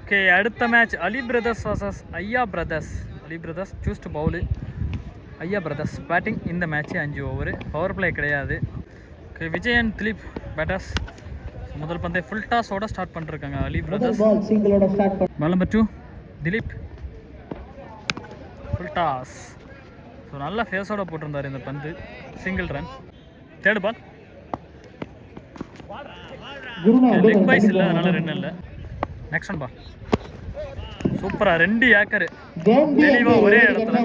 Okay, அடுத்த match Ali brothers vs Ayya brothers. Ali brothers choose to bowl, Ayya brothers batting. இந்த match 5 over, power play கிடையாது. Okay, Vijayan Dileep batters. முதல் பந்தை full டாஸோட ஸ்டார்ட் பண்ணிருக்காங்க Ali brothers. Ball number 2 Dileep, full toss. So நல்ல ஃபேஸோட போட்டிருந்தார் இந்த பந்து, single run. Third ball leg byes இல்லை, அதனால ரன் இல்லை. நெக்ஸ்ட் பால் சூப்பரா 2 ஏக்கர் தெளிவா ஒரே இடத்துல.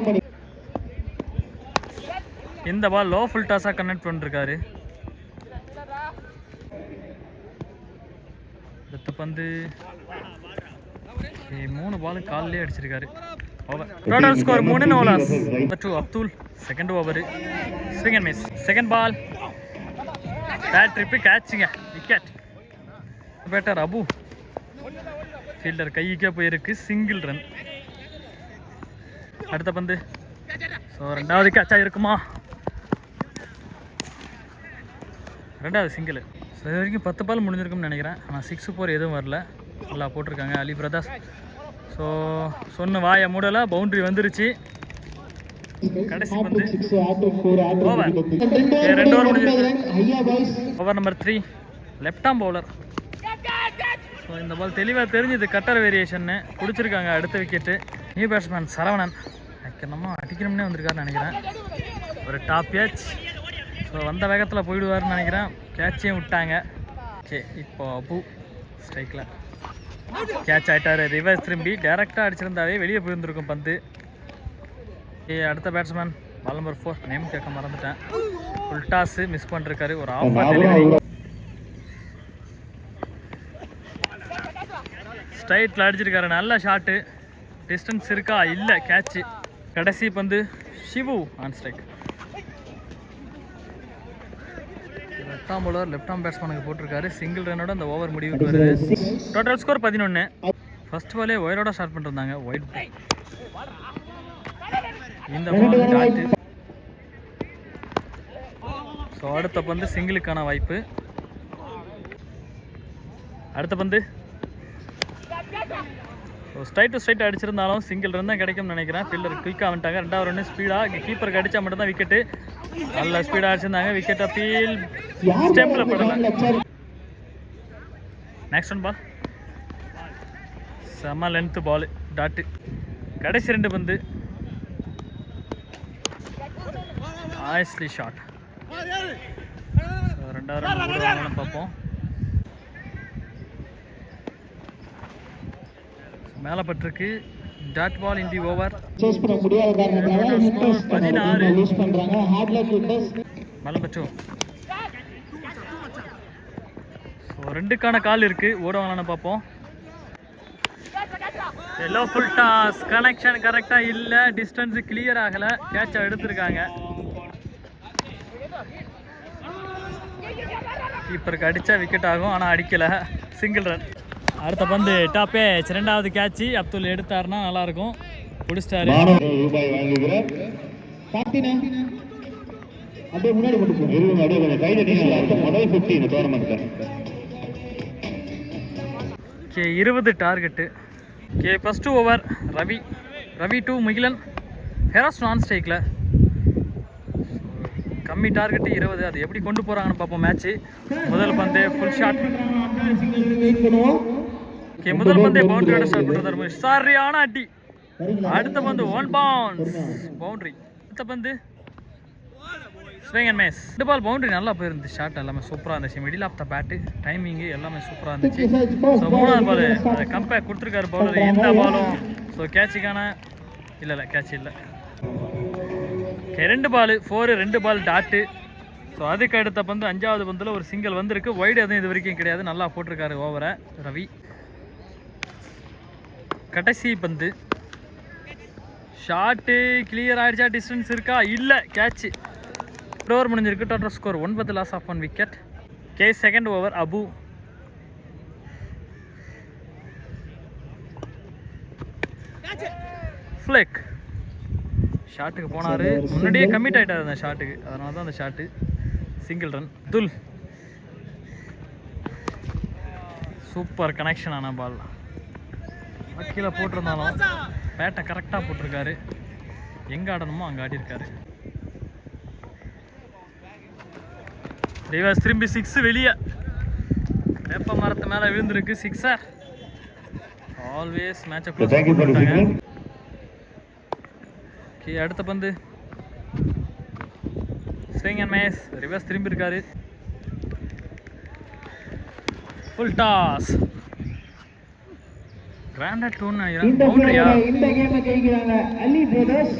இந்த பால் லோ ஃபுல் டாஸா கனெக்ட் பண்ணிருக்காரு. அடுத்த பந்து 3 பால் காலிலே அடிச்சிருக்காரு. Over. Total score 3 no loss. Abdul second over, swing and miss. Second ball bat ட்ரிப்பு, கேட்சுங்க, விக்கெட். பேட்டர் அபு, ஃபீல்டர் கைக்கே போயிருக்கு, சிங்கிள் ரன். அடுத்த பந்து ஸோ 2வது கேட்சா இருக்குமா? 2வது சிங்கிள். ஸோ இது வரைக்கும் 10 பால் முடிஞ்சிருக்கும்னு நினைக்கிறேன். ஆனால் 6 4 எதுவும் வரல, நல்லா போட்டிருக்காங்க அலி பிரதர்ஸ். ஸோ சொன்ன வாயை மூடலை, பவுண்ட்ரி வந்துருச்சு. கடைசி பந்து ஓவர். 2 ஓவர் முடிஞ்சிருக்கு. Over number 3 left arm bowler. So இந்த பால் தெளிவாக தெரிஞ்சுது, கட்டர் வேரியேஷன்னு பிடிச்சிருக்காங்க. அடுத்த விக்கெட்டு நியூ பேட்ஸ்மேன் சரவணன். நம்ம அடிக்கணும்னே வந்திருக்காருன்னு நினைக்கிறேன். ஒரு டாப் கேட்ச். ஸோ வந்த வேகத்தில் போயிடுவார்னு நினைக்கிறேன், கேட்சையும் விட்டாங்க. ஓகே, இப்போ அபு ஸ்ட்ரைக்கில் கேட்ச் ஆகிட்டார். ரிவர்ஸ் திரும்பி டேரெக்டாக அடிச்சிருந்தாவே வெளியே போயிருந்துருக்கும் பந்து. அடுத்த பேட்ஸ்மேன் பால் நம்பர் 4 நேம் கேட்க மறந்துட்டேன். ஃபுல் டாஸ் மிஸ் பண்ணிருக்காரு. ஒரு ஆஃபர் டெலிவரி ஸ்ட்ரைட்டில் அடிச்சிருக்காரு. நல்ல ஷாட்டு, டிஸ்டன்ஸ் இருக்கா? இல்லை, கேட்சு. கடைசி பந்து Shivu on strike. Left arm bowler left arm பேட்ஸ்மேனுக்கு போட்டிருக்காரு. சிங்கிள் ரன்னோட அந்த ஓவர் முடிவுக்கு வருது. Total score 11. ஃபர்ஸ்ட் பாலே ஒயரோட ஸ்டார்ட் பண்ணிருந்தாங்க, ஒயிட். இந்த பால் டாட். ஸோ அடுத்த பந்து சிங்கிளுக்கான வாய்ப்பு. அடுத்த பந்து ஸோ ஸ்ட்ரைட் டு ஸ்ட்ரைட் அடிச்சிருந்தாலும் சிங்கிள் ரன் தான் கிடைக்கும்னு நினைக்கிறேன். ஃபீல்டர் குயிக்காக வந்துட்டாங்க. 2வது ரன் ஸ்பீடாக கீப்பருக்கு அடித்தா மட்டும்தான் விக்கெட்டு. நல்ல ஸ்பீடாக அடிச்சிருந்தாங்க. விக்கெட் அப்பீல் ஸ்டெம்பில் படல. நெக்ஸ்ட் ஒன் பால் செம்ம லென்த்து பால், டாட்டு. கடைசி 2 பந்து ஆய்ஸ்லி ஷாட். 2வது ரன் பார்ப்போம். மேலே பட்டிருக்கு dot ball in the over. 16 மலம்பச்சு. ஸோ 2க்கான கால் இருக்கு, ஓடுவாங்களான்னு பார்ப்போம். எல்லோ ஃபுல் டாஸ், கனெக்ஷன் கரெக்டாக இல்லை, டிஸ்டன்ஸு கிளியர் ஆகலை, கேட்சை எடுத்திருக்காங்க. கீப்பருக்கு அடித்தா விக்கெட் ஆகும், ஆனால் அடிக்கலை, சிங்கிள் ரன். அடுத்த பந்து டாப் ஏச், 2வது கேட்சி. அப்துல் எடுத்தாருன்னா நல்லாயிருக்கும், பிடிச்சிட்டாரு. Okay, 20 target. Okay, first over Ravi 2 Mugilan, Feroz non ஸ்ட்ரைக்கில். கம்மி டார்கெட்டு 20. அது எப்படி கொண்டு போகிறாங்கன்னு பார்ப்போம் மேட்ச்சு. முதல் பந்து ஃபுல் ஷாட். ஓகே, முதல் பந்தே பவுண்டரியோட ஸ்டார்ட் பண்ணுறாரு. சரியான அடி. அடுத்த பந்து 1 பவுன்ஸ், பவுண்டரி. அடுத்த பந்து swing and miss. 2 ball boundary, நல்லா போயிருந்துச்சு. ஷாட் எல்லாமே சூப்பராக இருந்துச்சு. Middle of the bat, timing எல்லாமே சூப்பராக இருந்துச்சு. ஸோ 3வது பால் கம்பேக் கொடுத்துருக்காரு பவுலர். எந்த பாலும் ஸோ கேட்சுக்கான இல்லை, கேட்ச் இல்லை. ஓகே, 2 பால் 4, 2 பால் டாட்டு. ஸோ அதுக்கு அடுத்த பந்து 5வது பந்தில் ஒரு சிங்கிள் வந்திருக்கு. ஒய்டு எதுவும் இது வரைக்கும் கிடையாது, நல்லா போட்டிருக்காரு ஓவரை ரவி. கடைசி பந்து ஷாட்டு கிளியர் ஆகிடுச்சா? டிஸ்டன்ஸ் இருக்கா? இல்லை, கேட்சு. 2 ஓவர் முடிஞ்சிருக்கு. Total score 9, loss of 1 wicket. கே செகண்ட் ஓவர் அபு. ஃப்ளிக் ஷாட்டுக்கு போனார், முன்னாடியே கமிட் ஆகிட்டார் அந்த ஷாட்டுக்கு, அதனால தான் அந்த ஷாட்டு. Single run. துல் சூப்பர் கனெக்ஷன் ஆன பால். கீழே போட்டிருந்தாலும் பேட்டை கரெக்டாக போட்டிருக்காரு. எங்கே ஆடணுமோ அங்கே ஆடிருக்காரு. ரிவர்ஸ் திரும்பி 6 வெளியே வேப்ப மரத்து மேலே விழுந்திருக்கு. 6 ஆல்வேஸ் மேட்சை க்ளோஸ் பண்ணிட்டாங்க. ஓகே, அடுத்த பந்து ஸ்விங் அண்ட் மேஸ். ரிவர்ஸ் திரும்பி இருக்காரு. Full toss. கிராண்டட் டூன்னு இந்த கேமை ஜெயிக்கிறாங்க அலி பிரதர்ஸ்.